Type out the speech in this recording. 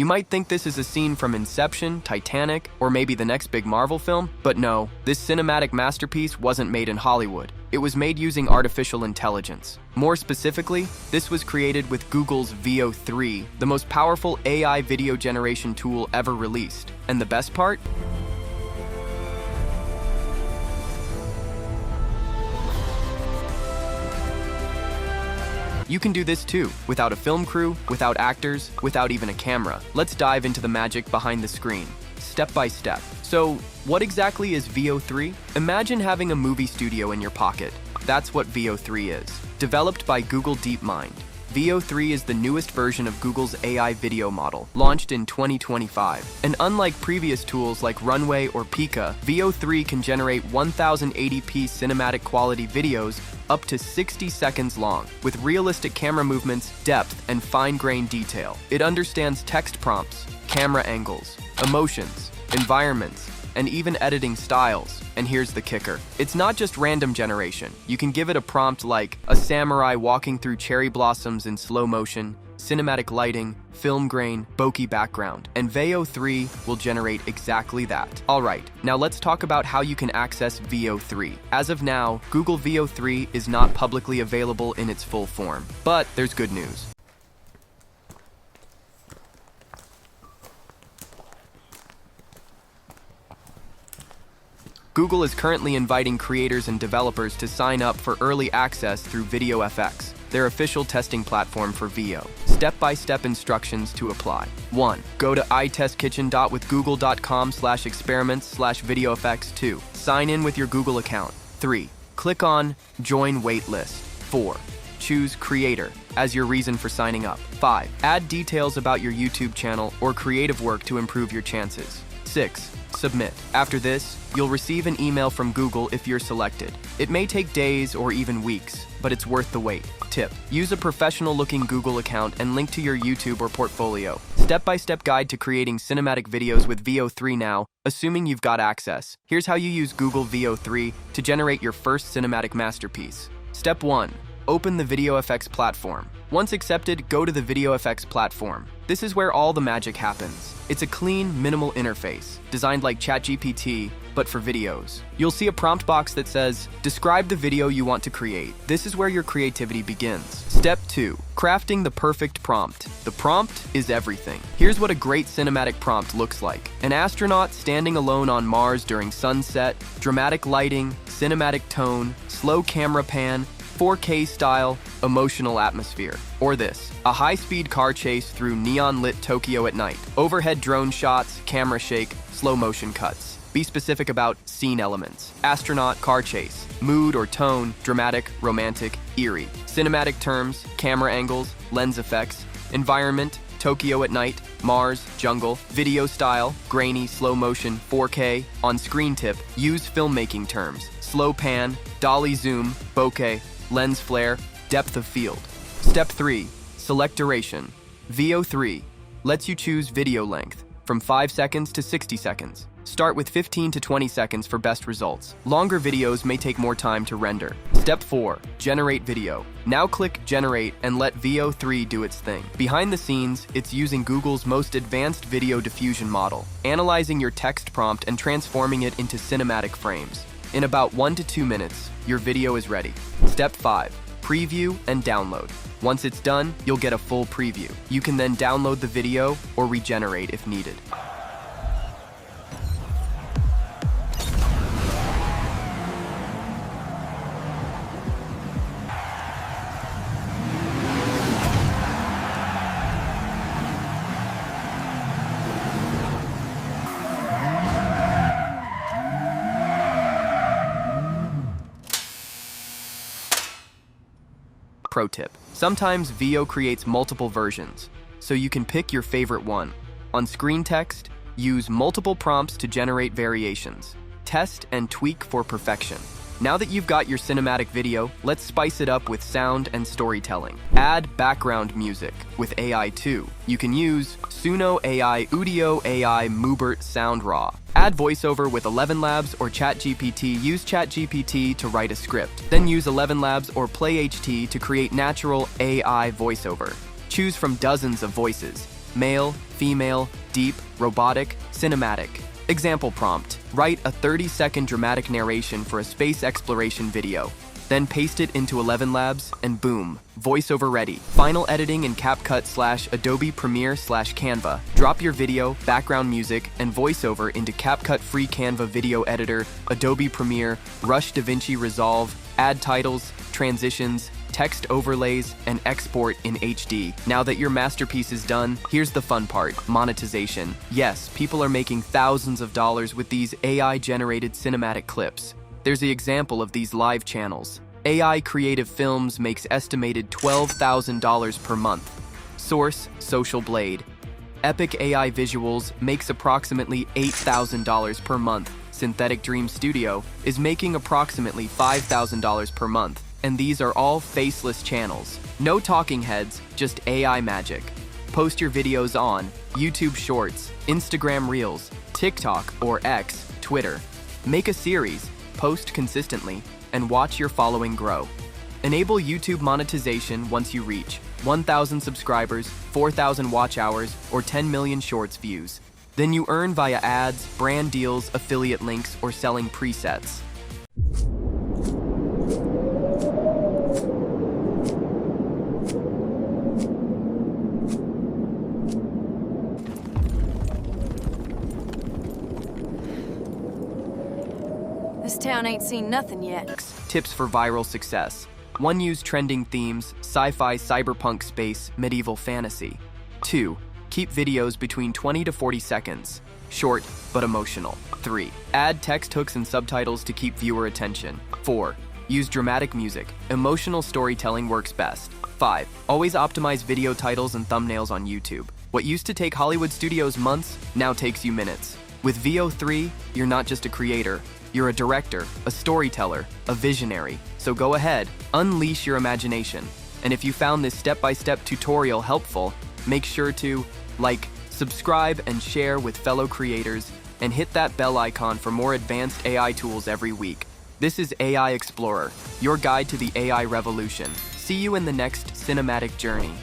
You might think this is a scene from Inception, Titanic, or maybe the next big Marvel film, but no, this cinematic masterpiece wasn't made in Hollywood. It was made using artificial intelligence. More specifically, this was created with Google's Veo 3, the most powerful AI video generation tool ever released. And the best part? You can do this too, without a film crew, without actors, without even a camera. Let's dive into the magic behind the screen, step by step. So, what exactly is Veo 3? Imagine having a movie studio in your pocket. That's what Veo 3 is. Developed by Google DeepMind, Veo 3 is the newest version of Google's AI video model, launched in 2025. And unlike previous tools like Runway or Pika, Veo 3 can generate 1080p cinematic quality videos up to 60 seconds long, with realistic camera movements, depth, and fine-grained detail. It understands text prompts, camera angles, emotions, environments, and even editing styles. And here's the kicker. It's not just random generation. You can give it a prompt like a samurai walking through cherry blossoms in slow motion, cinematic lighting, film grain, bokeh background, and Veo 3 will generate exactly that. Alright, now let's talk about how you can access Veo 3. As of now, Google Veo 3 is not publicly available in its full form, but there's good news. Google is currently inviting creators and developers to sign up for early access through VideoFX, their official testing platform for Veo. Step-by-step instructions to apply. 1. Go to itestkitchen.withgoogle.com/experiments/VideoFX. 2. Sign in with your Google account. 3. Click on Join Waitlist. 4. Choose Creator as your reason for signing up. 5. Add details about your YouTube channel or creative work to improve your chances. 6. Submit. After this, you'll receive an email from Google if you're selected. It may take days or even weeks, but it's worth the wait. Tip: use a professional-looking Google account and link to your YouTube or portfolio. Step-by-step guide to creating cinematic videos with Veo 3 now, assuming you've got access. Here's how you use Google Veo 3 to generate your first cinematic masterpiece. Step 1. Open the VideoFX platform. Once accepted, go to the VideoFX platform. This is where all the magic happens. It's a clean, minimal interface, designed like ChatGPT, but for videos. You'll see a prompt box that says, describe the video you want to create. This is where your creativity begins. Step 2. Crafting the perfect prompt. The prompt is everything. Here's what a great cinematic prompt looks like. An astronaut standing alone on Mars during sunset, dramatic lighting, cinematic tone, slow camera pan, 4K style, emotional atmosphere. Or this, a high-speed car chase through neon-lit Tokyo at night. Overhead drone shots, camera shake, slow-motion cuts. Be specific about scene elements. Astronaut, car chase. Mood or tone, dramatic, romantic, eerie. Cinematic terms, camera angles, lens effects. Environment, Tokyo at night, Mars, jungle. Video style, grainy, slow motion, 4K. On-screen tip, use filmmaking terms. Slow pan, dolly zoom, bokeh, lens flare, depth of field. Step 3. Select duration. Veo 3 lets you choose video length, from 5 seconds to 60 seconds. Start with 15 to 20 seconds for best results. Longer videos may take more time to render. Step 4. Generate video. Now click Generate and let Veo 3 do its thing. Behind the scenes, it's using Google's most advanced video diffusion model, analyzing your text prompt and transforming it into cinematic frames. In about 1 to 2 minutes, your video is ready. Step 5. Preview and download. Once it's done, you'll get a full preview. You can then download the video or regenerate if needed. Pro tip. Sometimes Veo creates multiple versions, so you can pick your favorite one. On screen text, use multiple prompts to generate variations. Test and tweak for perfection. Now that you've got your cinematic video, let's spice it up with sound and storytelling. Add background music with AI too. You can use Suno AI, Udio AI, Moobert Sound Raw. Add voiceover with 11 Labs or ChatGPT. Use ChatGPT to write a script. Then use 11 Labs or PlayHT to create natural AI voiceover. Choose from dozens of voices. male, female, deep, robotic, cinematic. Example prompt: write a 30-second dramatic narration for a space exploration video. Then paste it into 11 Labs and boom, voiceover ready. Final editing in CapCut / Adobe Premiere / Canva. Drop your video, background music, and voiceover into CapCut free Canva video editor, Adobe Premiere, Rush DaVinci Resolve, add titles, transitions, text overlays, and export in HD. Now that your masterpiece is done, here's the fun part: monetization. Yes, people are making thousands of dollars with these AI-generated cinematic clips. There's the example of these live channels. AI Creative Films makes estimated $12,000 per month. Source: Social Blade. Epic AI Visuals makes approximately $8,000 per month. Synthetic Dream Studio is making approximately $5,000 per month. And these are all faceless channels. No talking heads, just AI magic. Post your videos on YouTube Shorts, Instagram Reels, TikTok or X, Twitter. Make a series, post consistently, and watch your following grow. Enable YouTube monetization once you reach 1,000 subscribers, 4,000 watch hours, or 10 million shorts views. Then you earn via ads, brand deals, affiliate links, or selling presets. This town ain't seen nothing yet. Tips for viral success. 1. Use trending themes: sci-fi, cyberpunk, space, medieval fantasy. 2. Keep videos between 20 to 40 seconds. Short, but emotional. 3. Add text hooks and subtitles to keep viewer attention. 4. Use dramatic music. Emotional storytelling works best. 5. Always optimize video titles and thumbnails on YouTube. What used to take Hollywood studios months now takes you minutes. With Veo 3, you're not just a creator. You're a director, a storyteller, a visionary. So go ahead, unleash your imagination. And if you found this step-by-step tutorial helpful, make sure to like, subscribe, and share with fellow creators, and hit that bell icon for more advanced AI tools every week. This is AI Explorer, your guide to the AI revolution. See you in the next cinematic journey.